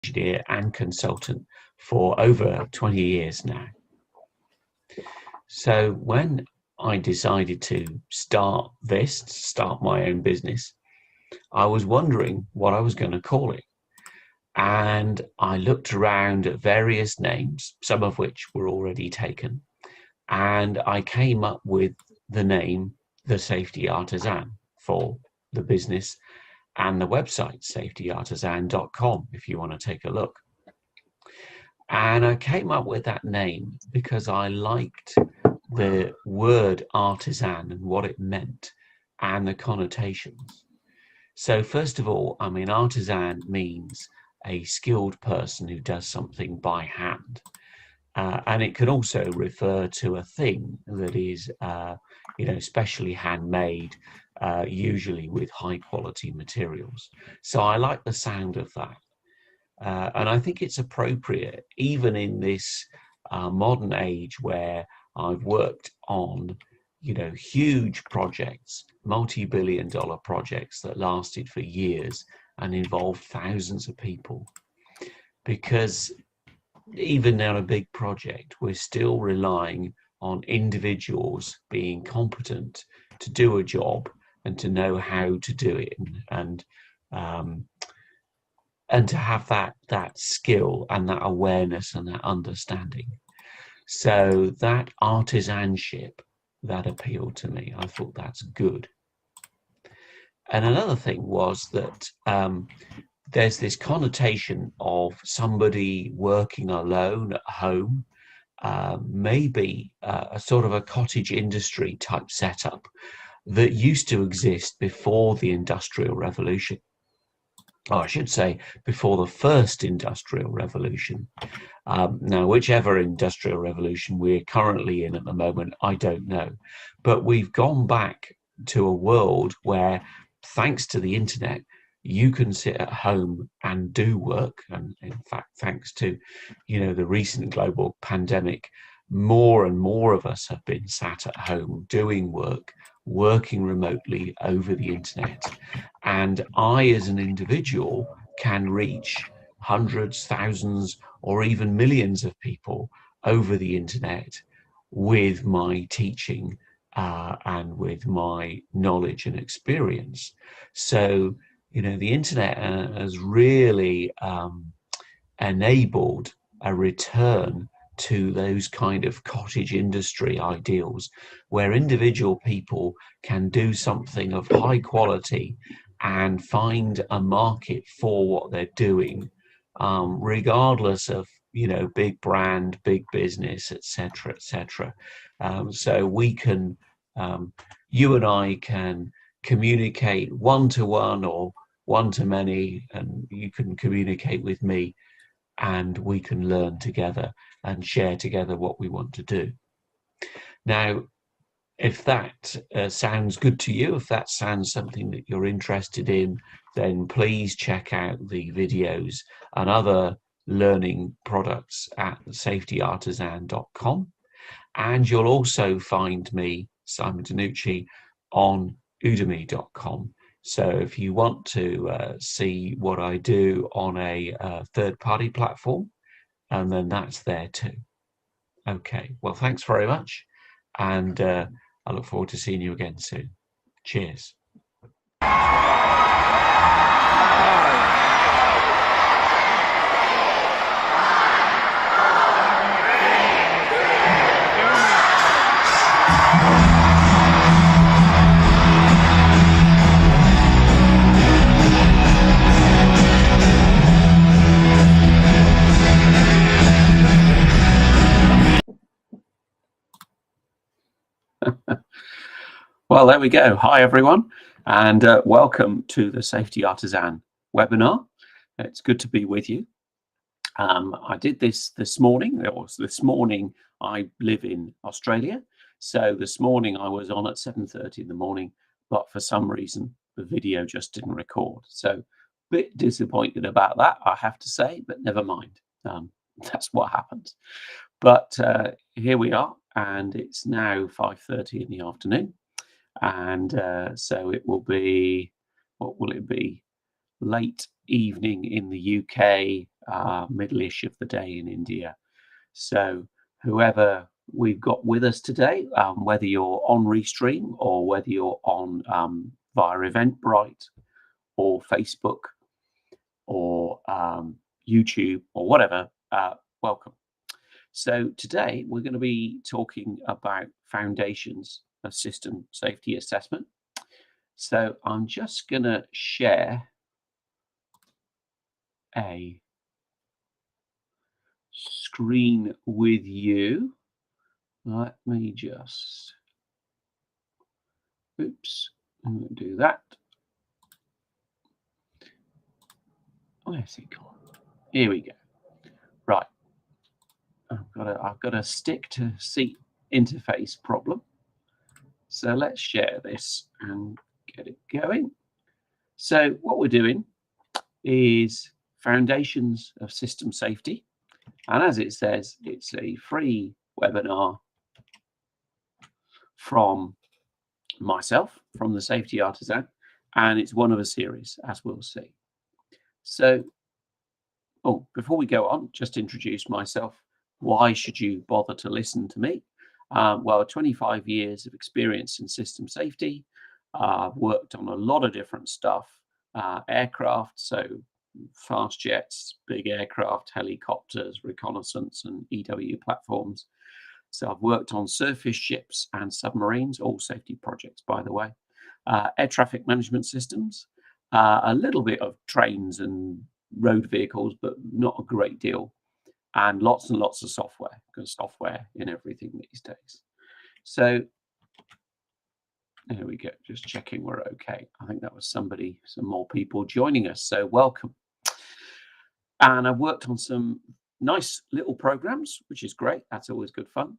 engineer and consultant for over 20 years now. So when I decided to start my own business, I was wondering what I was going to call it. And I looked around at various names, some of which were already taken. And I came up with the name, The Safety Artisan, for the business, and the website, safetyartisan.com, if you want to take a look. And I came up with that name because I liked the word artisan and what it meant and the connotations. So first of all, I mean, artisan means a skilled person who does something by hand. And it can also refer to a thing that is, specially handmade, usually with high quality materials. So I like the sound of that. And I think it's appropriate, even in this modern age where I've worked on, huge projects, multi-billion-dollar projects that lasted for years and involved thousands of people. Because even on a big project, we're still relying on individuals being competent to do a job and to know how to do it, and to have that skill and that awareness and that understanding. So that artisanship, that appealed to me. I thought that's good. And another thing was that there's this connotation of somebody working alone at home, maybe a sort of a cottage industry type setup that used to exist before the Industrial Revolution. Or I should say, before the first Industrial Revolution. Now, whichever Industrial Revolution we're currently in at the moment, I don't know. But we've gone back to a world where, thanks to the internet, you can sit at home and do work. And in fact, thanks to, the recent global pandemic, more and more of us have been sat at home doing work, working remotely over the internet. And I, as an individual, can reach hundreds, thousands, or even millions of people over the internet with my teaching and with my knowledge and experience. So, the internet has really enabled a return to those kind of cottage industry ideals where individual people can do something of high quality and find a market for what they're doing, regardless of, big brand, big business, etc., etc. So we can, you and I can communicate one-to-one or one-to-many, and you can communicate with me, and we can learn together and share together what we want to do. Now, if that sounds good to you, if that sounds something that you're interested in, then please check out the videos and other learning products at safetyartisan.com. And you'll also find me, Simon Danucci, on udemy.com. So if you want to see what I do on a third-party platform, and then that's there too. Okay, well, thanks very much. And I look forward to seeing you again soon. Cheers. Well, there we go. Hi, everyone, and welcome to the Safety Artisan webinar. It's good to be with you. I did this morning. This morning, I live in Australia. So this morning I was on at 7:30 in the morning, but for some reason, the video just didn't record. So a bit disappointed about that, I have to say, but never mind. That's what happens. But here we are, and it's now 5:30 in the afternoon. And so it will be, what will it be? Late evening in the UK, middle-ish of the day in India. So whoever we've got with us today, whether you're on Restream or whether you're on via Eventbrite or Facebook or YouTube or whatever, welcome. So today we're going to be talking about foundations of system safety assessment. So I'm just going to share a screen with you. Let me just, oops, I'm going to do that. Where's it gone? Here we go. Right. I've got a stick to seat interface problem. So let's share this and get it going. So what we're doing is foundations of system safety. And as it says, it's a free webinar from myself, from the Safety Artisan, and it's one of a series, as we'll see. So, before we go on, just introduce myself. Why should you bother to listen to me? Well, 25 years of experience in system safety. I've worked on a lot of different stuff, aircraft, so fast jets, big aircraft, helicopters, reconnaissance and EW platforms. So I've worked on surface ships and submarines, all safety projects, by the way, air traffic management systems, a little bit of trains and road vehicles, but not a great deal, and lots of software, because software in everything these days. So there we go, just checking we're okay. I think that was some more people joining us, so welcome. And I've worked on some nice little programs, which is great. That's always good fun.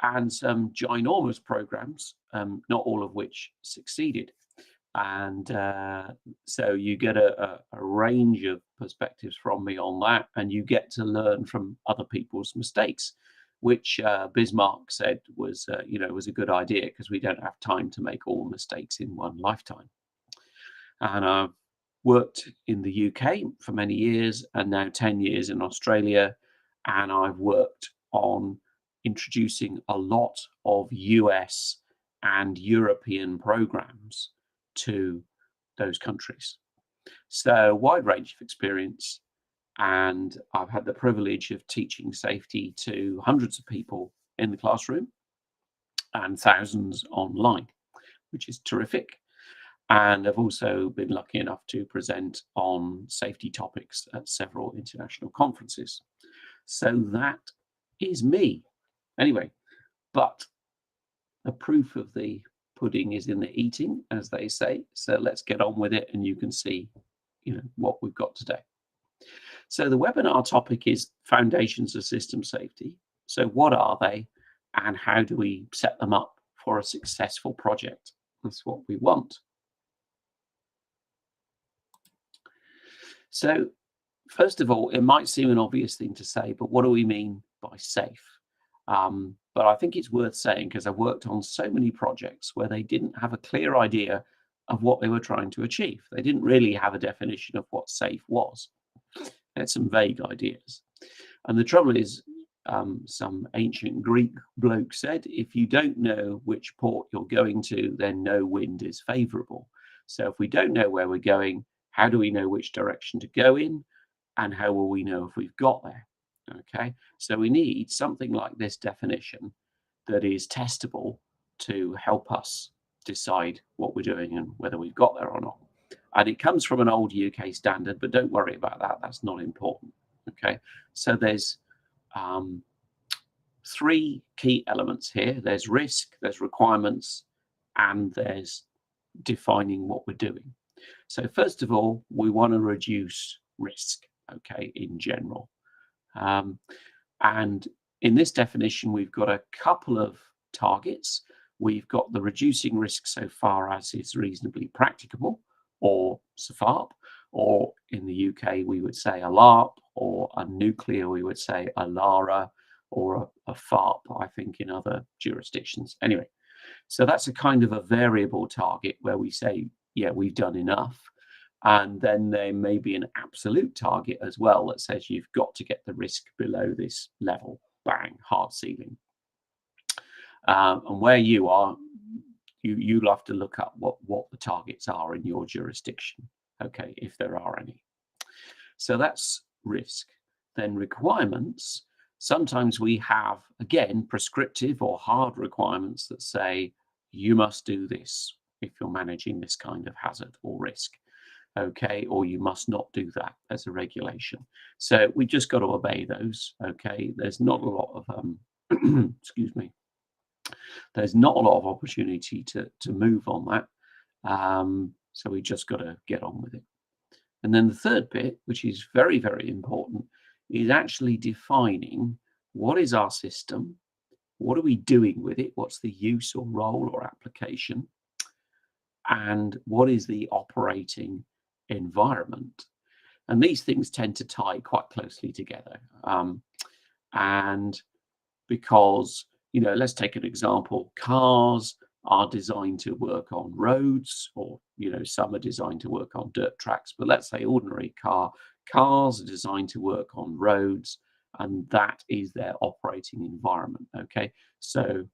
And some ginormous programs, not all of which succeeded. And so you get a range of perspectives from me on that, and you get to learn from other people's mistakes, which Bismarck said was a good idea, because we don't have time to make all mistakes in one lifetime. And I've worked in the UK for many years, and now 10 years in Australia, and I've worked on introducing a lot of US and European programs to those countries. So wide range of experience, and I've had the privilege of teaching safety to hundreds of people in the classroom and thousands online, which is terrific. And I've also been lucky enough to present on safety topics at several international conferences. So that is me. Anyway, but the proof of the pudding is in the eating, as they say. So let's get on with it, and you can see, what we've got today. So the webinar topic is foundations of system safety. So what are they, and how do we set them up for a successful project? That's what we want. So first of all, it might seem an obvious thing to say, but what do we mean by safe? But I think it's worth saying, because I've worked on so many projects where they didn't have a clear idea of what they were trying to achieve. They didn't really have a definition of what safe was. They had some vague ideas. And the trouble is, some ancient Greek bloke said, if you don't know which port you're going to, then no wind is favorable. So if we don't know where we're going, how do we know which direction to go in? And how will we know if we've got there? Okay, so we need something like this definition that is testable to help us decide what we're doing and whether we've got there or not. And it comes from an old UK standard, but don't worry about that. That's not important. Okay, so there's three key elements here. There's risk, there's requirements, and there's defining what we're doing. So first of all, we want to reduce risk, okay, in general. And in this definition, we've got a couple of targets. We've got the reducing risk so far as is reasonably practicable, or SFARP, or in the UK, we would say a LARP, or a nuclear, we would say a LARA, or a FARP, I think, in other jurisdictions. Anyway, so that's a kind of a variable target where we say, yeah, we've done enough. And then there may be an absolute target as well that says you've got to get the risk below this level. Bang, hard ceiling. And where you are, you'll have to look up what the targets are in your jurisdiction, okay, if there are any. So that's risk. Then requirements. Sometimes we have, again, prescriptive or hard requirements that say you must do this if you're managing this kind of hazard or risk, okay, or you must not do that as a regulation. So we just got to obey those, okay. There's not a lot of excuse me, there's not a lot of opportunity to move on that. So we just got to get on with it. And then the third bit, which is very, very important, is actually defining what is our system, what are we doing with it, what's the use or role or application, and what is the operating environment. And these things tend to tie quite closely together. And because, let's take an example. Cars are designed to work on roads, or some are designed to work on dirt tracks, but let's say ordinary cars are designed to work on roads, and that is their operating environment. Okay, so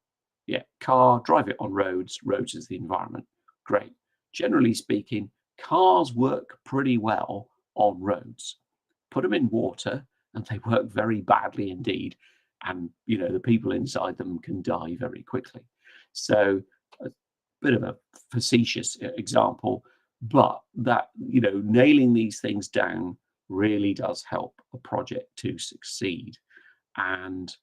yeah, drive it on roads is the environment. Great. Generally speaking, cars work pretty well on roads. Put them in water and they work very badly indeed, and the people inside them can die very quickly. So a bit of a facetious example, but that nailing these things down really does help a project to succeed. And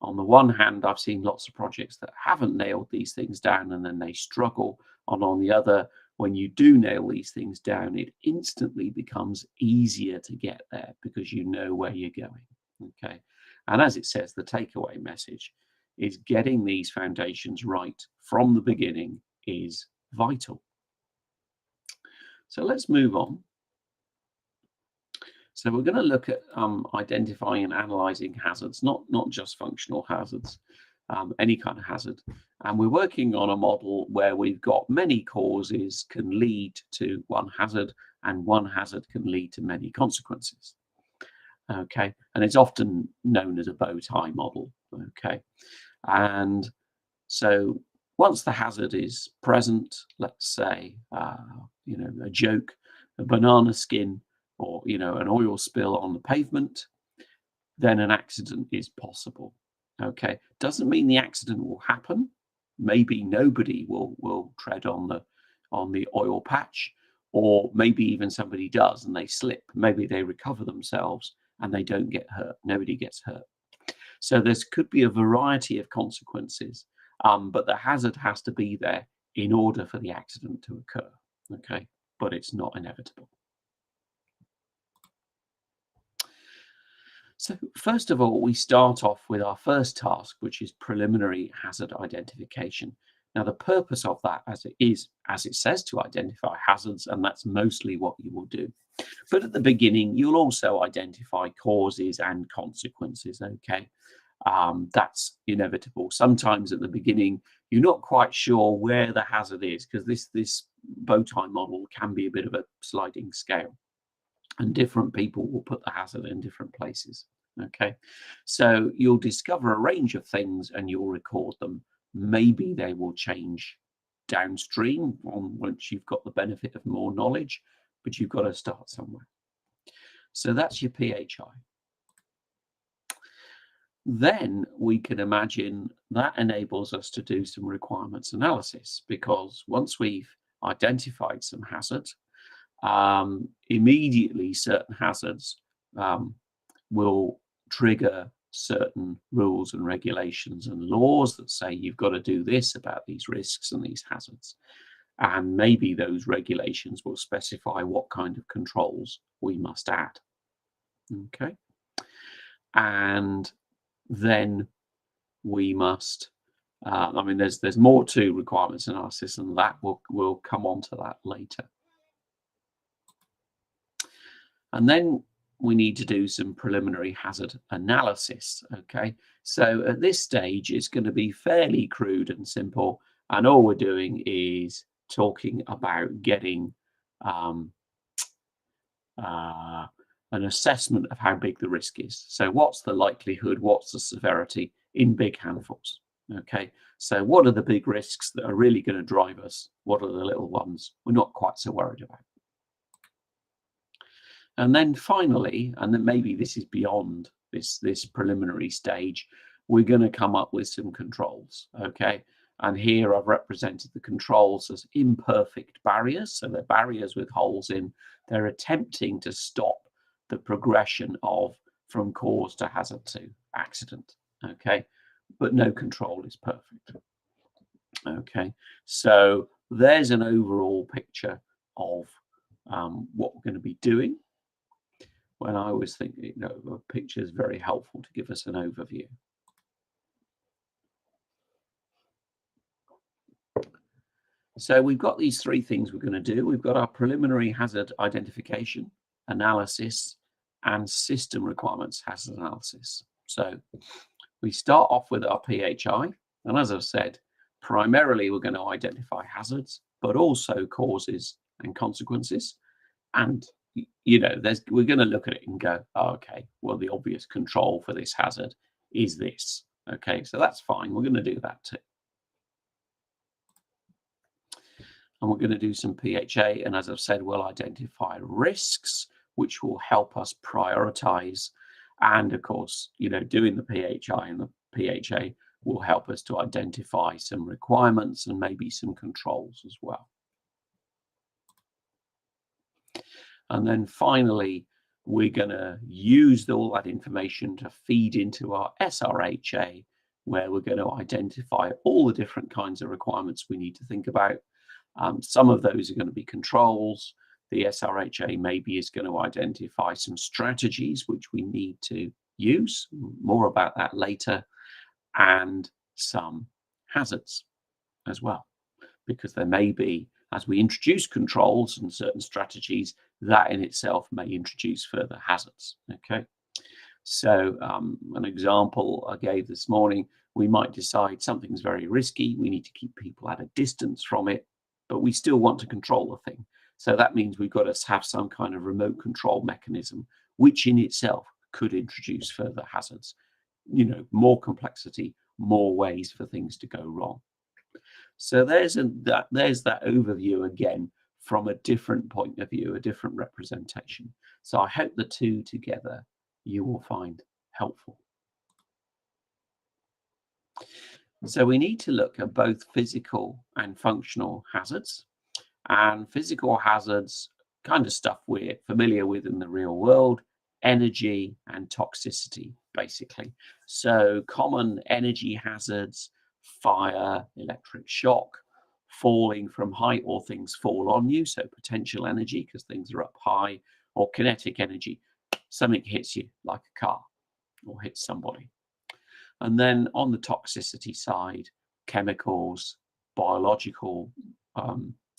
on the one hand, I've seen lots of projects that haven't nailed these things down and then they struggle. And on the other, when you do nail these things down, it instantly becomes easier to get there because you know where you're going. Okay. And as it says, the takeaway message is getting these foundations right from the beginning is vital. So let's move on. So we're going to look at identifying and analyzing hazards, not just functional hazards, any kind of hazard. And we're working on a model where we've got many causes can lead to one hazard, and one hazard can lead to many consequences. Okay, and it's often known as a bow tie model. Okay, and so once the hazard is present, let's say, a joke, a banana skin, or an oil spill on the pavement, then an accident is possible. Okay, doesn't mean the accident will happen. Maybe nobody will tread on the oil patch, or maybe even somebody does and they slip. Maybe they recover themselves and they don't get hurt. Nobody gets hurt. So this could be a variety of consequences, but the hazard has to be there in order for the accident to occur. Okay, but it's not inevitable. So first of all, we start off with our first task, which is preliminary hazard identification. Now, the purpose of that, as it says, to identify hazards, and that's mostly what you will do. But at the beginning, you'll also identify causes and consequences, okay? That's inevitable. Sometimes at the beginning, you're not quite sure where the hazard is, because this bow tie model can be a bit of a sliding scale, and different people will put the hazard in different places, okay? So you'll discover a range of things and you'll record them. Maybe they will change downstream once you've got the benefit of more knowledge, but you've got to start somewhere. So that's your PHI. Then we can imagine that enables us to do some requirements analysis, because once we've identified some hazards, immediately certain hazards will trigger certain rules and regulations and laws that say you've got to do this about these risks and these hazards. And maybe those regulations will specify what kind of controls we must add. Okay. And then we must, there's more to requirements analysis, and that we'll come on to that later. And then we need to do some preliminary hazard analysis, okay? So at this stage, it's going to be fairly crude and simple, and all we're doing is talking about getting an assessment of how big the risk is. So what's the likelihood, what's the severity in big handfuls? Okay, so what are the big risks that are really going to drive us? What are the little ones we're not quite so worried about? And then finally, and then maybe this is beyond this preliminary stage, we're going to come up with some controls. Okay, and here I've represented the controls as imperfect barriers. So they're barriers with holes in. They're attempting to stop the progression of from cause to hazard to accident. Okay, but no control is perfect. Okay, so there's an overall picture of what we're going to be doing. When I always think, a picture is very helpful to give us an overview. So we've got these three things we're going to do. We've got our preliminary hazard identification, analysis, and system requirements hazard analysis. So we start off with our PHI, and as I've said, primarily we're going to identify hazards, but also causes and consequences. And we're going to look at it and go, oh, okay, well, the obvious control for this hazard is this. Okay, so that's fine. We're going to do that too. And we're going to do some PHA. And as I've said, we'll identify risks, which will help us prioritize. And of course, doing the PHI and the PHA will help us to identify some requirements and maybe some controls as well. And then finally, we're going to use all that information to feed into our SRHA, where we're going to identify all the different kinds of requirements we need to think about. Some of those are going to be controls. The SRHA maybe is going to identify some strategies which we need to use. More about that later. And some hazards as well, because there may be, as we introduce controls and certain strategies, that in itself may introduce further hazards. Okay, so an example I gave this morning, we might decide something's very risky, we need to keep people at a distance from it, but we still want to control the thing. So that means we've got to have some kind of remote control mechanism, which in itself could introduce further hazards. More complexity, more ways for things to go wrong. So there's that overview again from a different point of view, a different representation. So I hope the two together you will find helpful. So we need to look at both physical and functional hazards. And physical hazards, kind of stuff we're familiar with in the real world, energy and toxicity, basically. So common energy hazards, fire, electric shock, falling from height or things fall on you, so potential energy because things are up high, or kinetic energy, something hits you like a car or hits somebody. And then on the toxicity side, chemicals, biological,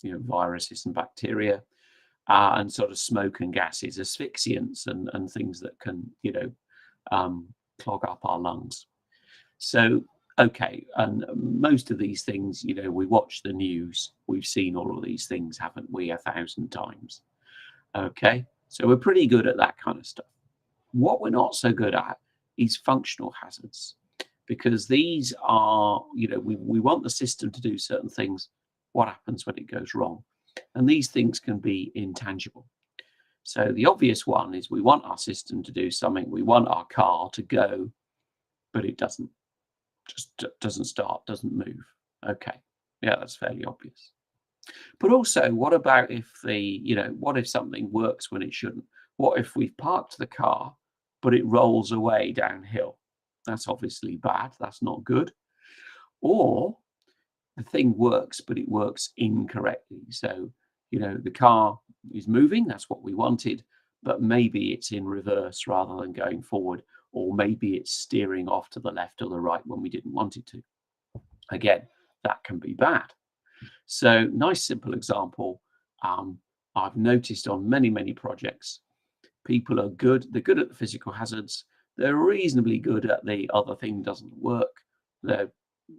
viruses and bacteria, and sort of smoke and gases, asphyxiants and things that can, clog up our lungs. So, okay, and most of these things, we watch the news, we've seen all of these things, haven't we, 1,000 times? Okay, so we're pretty good at that kind of stuff. What we're not so good at is functional hazards, because these are, we want the system to do certain things. What happens when it goes wrong? And these things can be intangible. So the obvious one is we want our system to do something. We want our car to go, but it doesn't. Just doesn't start, doesn't move. Okay, yeah, that's fairly obvious. But also, what about if what if something works when it shouldn't? What if we've parked the car, but it rolls away downhill? That's obviously bad. That's not good. Or the thing works, but it works incorrectly. So, the car is moving. That's what we wanted, but maybe it's in reverse rather than going forward, or maybe it's steering off to the left or the right when we didn't want it to. Again, that can be bad. So, nice simple example. I've noticed on many, many projects, people are good. They're good at the physical hazards. They're reasonably good at the other thing doesn't work. They're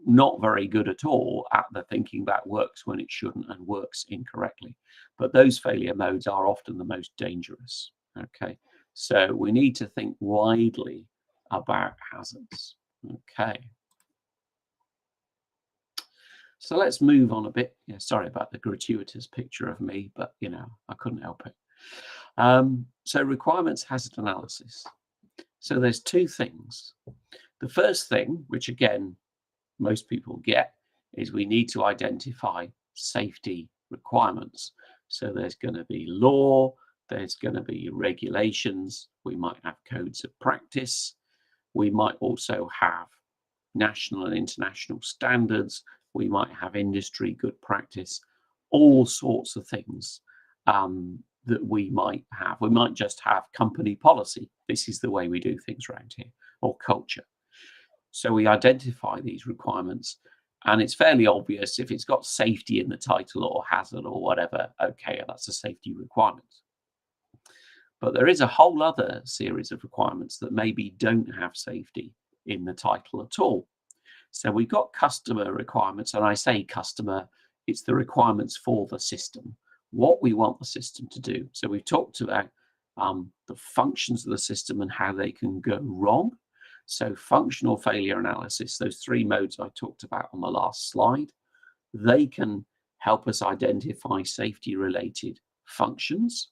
not very good at all at the thinking that works when it shouldn't and works incorrectly. But those failure modes are often the most dangerous. Okay, so we need to think widely about hazards. Okay, so let's move on a bit. Yeah, sorry about the gratuitous picture of me, but I couldn't help it. So requirements hazard analysis. So there's two things. The first thing, which again most people get, is we need to identify safety requirements. So there's going to be law, there's going to be regulations, we might have codes of practice, we might also have national and international standards, we might have industry good practice, all sorts of things that we might have. We might just have company policy. This is the way we do things around here, or culture. So we identify these requirements, and it's fairly obvious if it's got safety in the title or hazard or whatever, okay, that's a safety requirement. But there is a whole other series of requirements that maybe don't have safety in the title at all. So we've got customer requirements, and I say customer, it's the requirements for the system, what we want the system to do. So we've talked about the functions of the system and how they can go wrong. So functional failure analysis, those three modes I talked about on the last slide, they can help us identify safety-related functions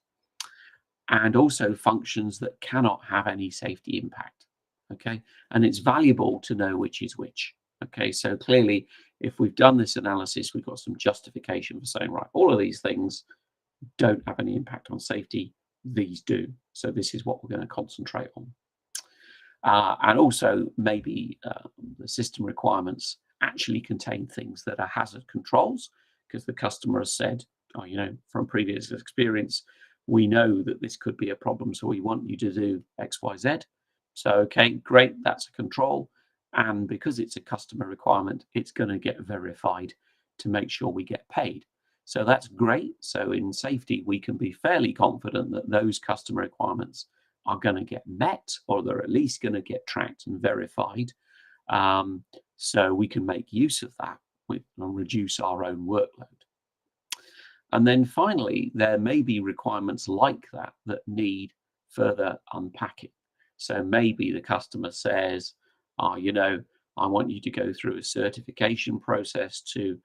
and also functions that cannot have any safety impact, okay? And it's valuable to know which is which, okay? So clearly, if we've done this analysis, we've got some justification for saying, right, all of these things don't have any impact on safety, these do. So this is what we're going to concentrate on. And also maybe the system requirements actually contain things that are hazard controls, because the customer has said, oh, from previous experience, we know that this could be a problem, so we want you to do X, Y, Z. So, okay, great, that's a control. And because it's a customer requirement, it's going to get verified to make sure we get paid. So that's great. So in safety, we can be fairly confident that those customer requirements are going to get met, or they're at least going to get tracked and verified. So we can make use of that and reduce our own workload. And then finally, there may be requirements like that that need further unpacking. So maybe the customer says, I want you to go through a certification process to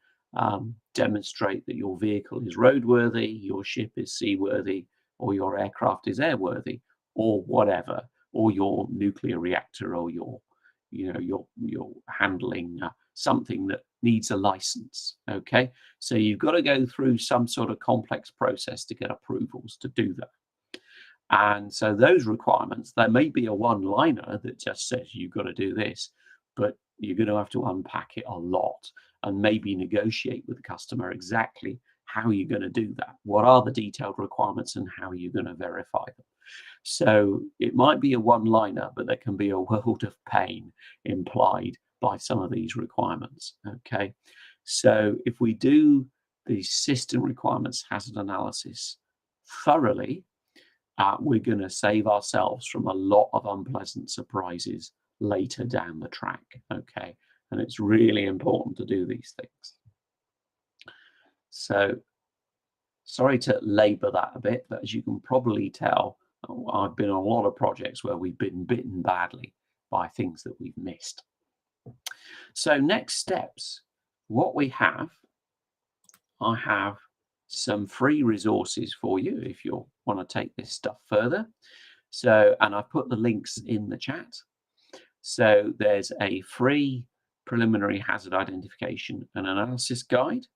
demonstrate that your vehicle is roadworthy, your ship is seaworthy, or your aircraft is airworthy, or whatever, or your nuclear reactor, or you're handling something that needs a license. Okay, so you've got to go through some sort of complex process to get approvals to do that. And so those requirements, there may be a one-liner that just says you've got to do this, but you're going to have to unpack it a lot and maybe negotiate with the customer exactly how you're going to do that. What are the detailed requirements and how you're going to verify them? So it might be a one-liner, but there can be a world of pain implied by some of these requirements. Okay, so if we do the system requirements hazard analysis thoroughly, we're going to save ourselves from a lot of unpleasant surprises later down the track. Okay, and it's really important to do these things. So sorry to labor that a bit, but as you can probably tell, I've been on a lot of projects where we've been bitten badly by things that we've missed. So next steps, what we have, I have some free resources for you if you want to take this stuff further. So, and I've put the links in the chat. So there's a free preliminary hazard identification and analysis guide.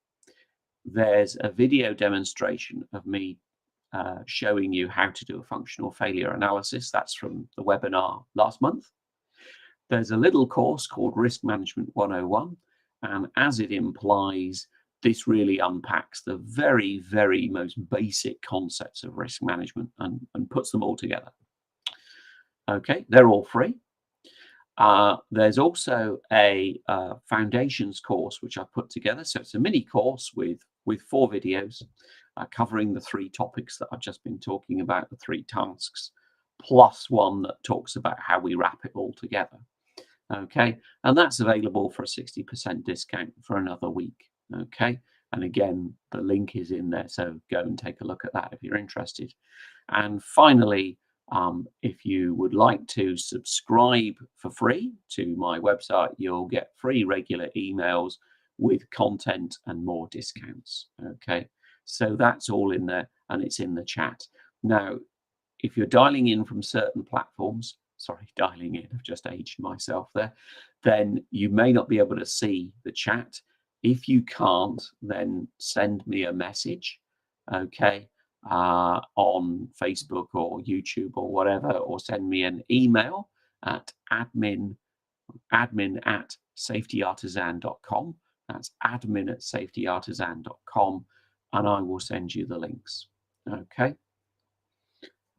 There's a video demonstration of me showing you how to do a functional failure analysis. That's from the webinar last month. There's a little course called Risk Management 101. And as it implies, this really unpacks the very, very most basic concepts of risk management and puts them all together. Okay, they're all free. There's also a foundations course, which I put together. So it's a mini course with 4 videos covering the 3 topics that I've just been talking about, the 3 tasks, plus one that talks about how we wrap it all together. Okay, and that's available for a 60% discount for another week. Okay, and again, the link is in there, so go and take a look at that if you're interested. And finally, if you would like to subscribe for free to my website, you'll get free regular emails with content and more discounts. Okay, so that's all in there and it's in the chat. Now, if you're dialing in from certain platforms, sorry, dialing in, I've just aged myself there, then you may not be able to see the chat. If you can't, then send me a message, okay, on Facebook or YouTube or whatever, or send me an email at admin at safetyartisan.com. That's admin at safetyartisan.com, and I will send you the links. Okay.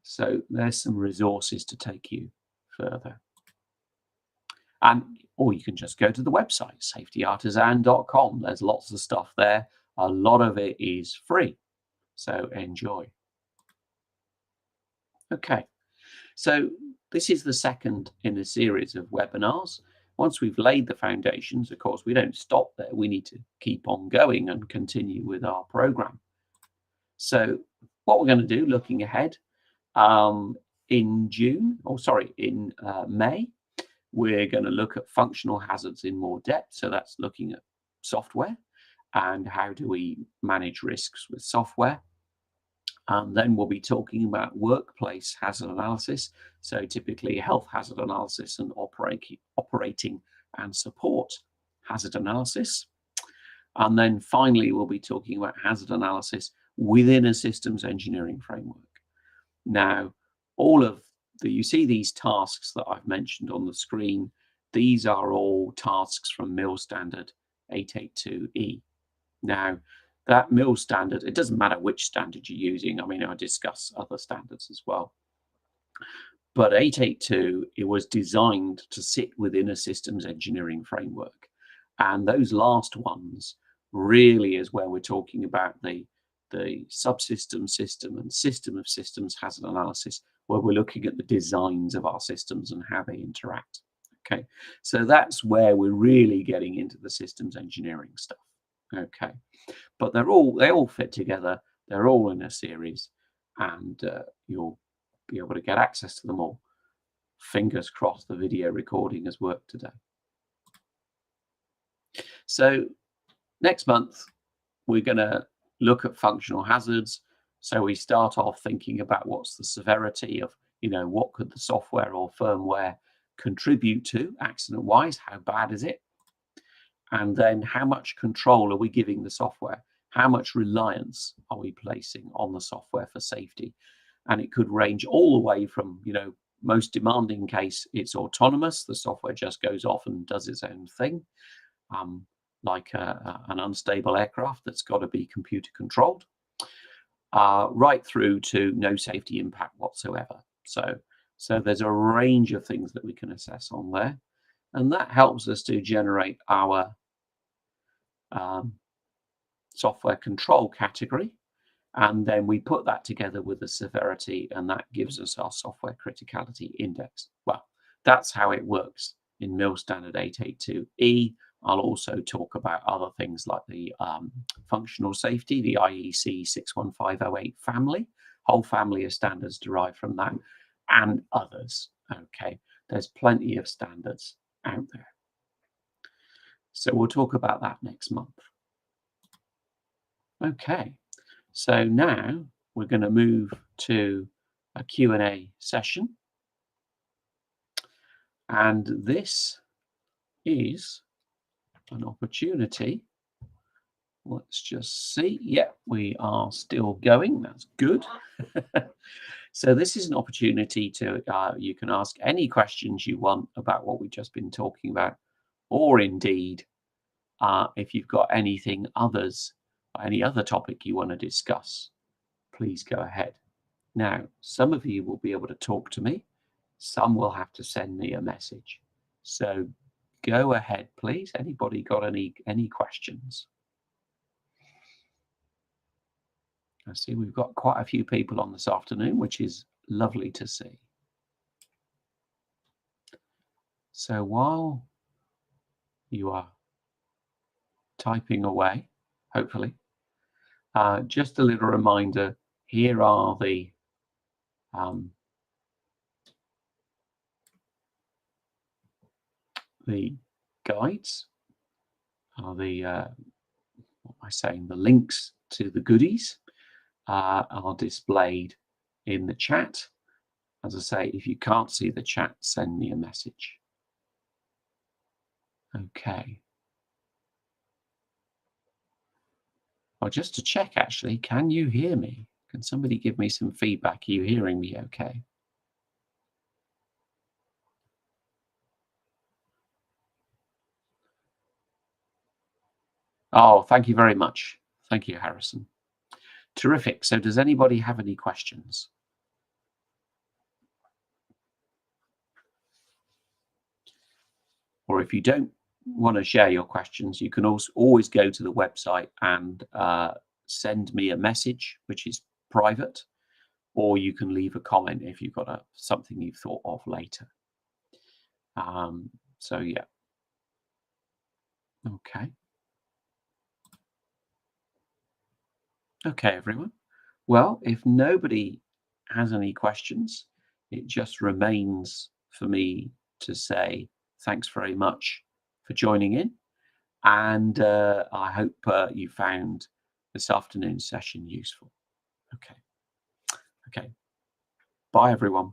So there's some resources to take you further. Or you can just go to the website, safetyartisan.com. There's lots of stuff there. A lot of it is free. So enjoy. Okay. So this is the second in a series of webinars. Once we've laid the foundations, of course, we don't stop there. We need to keep on going and continue with our program. So what we're going to do, looking ahead, in May, we're going to look at functional hazards in more depth. So that's looking at software and how do we manage risks with software. And then we'll be talking about workplace hazard analysis. So typically health hazard analysis and operating and support hazard analysis. And then finally, we'll be talking about hazard analysis within a systems engineering framework. Now, you see these tasks that I've mentioned on the screen. These are all tasks from MIL standard 882E. Now, that MIL standard, it doesn't matter which standard you're using. I mean, I discuss other standards as well. But 882, it was designed to sit within a systems engineering framework. And those last ones really is where we're talking about the subsystem, system, and system of systems hazard analysis, where we're looking at the designs of our systems and how they interact. Okay, so that's where we're really getting into the systems engineering stuff. Okay, but they all fit together. They're all in a series, and you'll be able to get access to them all. Fingers crossed the video recording has worked today. So next month, we're going to look at functional hazards. So we start off thinking about what's the severity of, what could the software or firmware contribute to accident-wise? How bad is it? And then how much control are we giving the software? How much reliance are we placing on the software for safety? And it could range all the way from, most demanding case, it's autonomous. The software just goes off and does its own thing, like an unstable aircraft that's got to be computer controlled, right through to no safety impact whatsoever. So there's a range of things that we can assess on there. And that helps us to generate our software control category. And then we put that together with the severity, and that gives us our software criticality index. Well, that's how it works in MIL standard 882E. I'll also talk about other things like the functional safety, the IEC 61508 family, whole family of standards derived from that, and others. Okay, there's plenty of standards out there. So we'll talk about that next month. Okay, so now we're going to move to a Q&A session. And this is an opportunity. Let's just see. Yeah, we are still going. That's good. So this is an opportunity to, you can ask any questions you want about what we've just been talking about, or indeed, if you've got any other topic you want to discuss, please go ahead. Now, some of you will be able to talk to me. Some will have to send me a message. So go ahead, please. Anybody got any questions? I see we've got quite a few people on this afternoon, which is lovely to see. So while you are typing away, hopefully, just a little reminder, here are the guides, are the what am I saying, the links to the goodies are displayed in the chat. As I say, if you can't see the chat, send me a message. Okay. Well, just to check, actually, can you hear me? Can somebody give me some feedback? Are you hearing me okay? Oh, thank you very much. Thank you, Harrison. Terrific. So does anybody have any questions? Or if you don't want to share your questions, you can also always go to the website and send me a message, which is private, or you can leave a comment if you've got something you've thought of later. So yeah. Okay. Okay, everyone. Well, if nobody has any questions, it just remains for me to say thanks very much for joining in. And I hope you found this afternoon's session useful. Okay. Bye, everyone.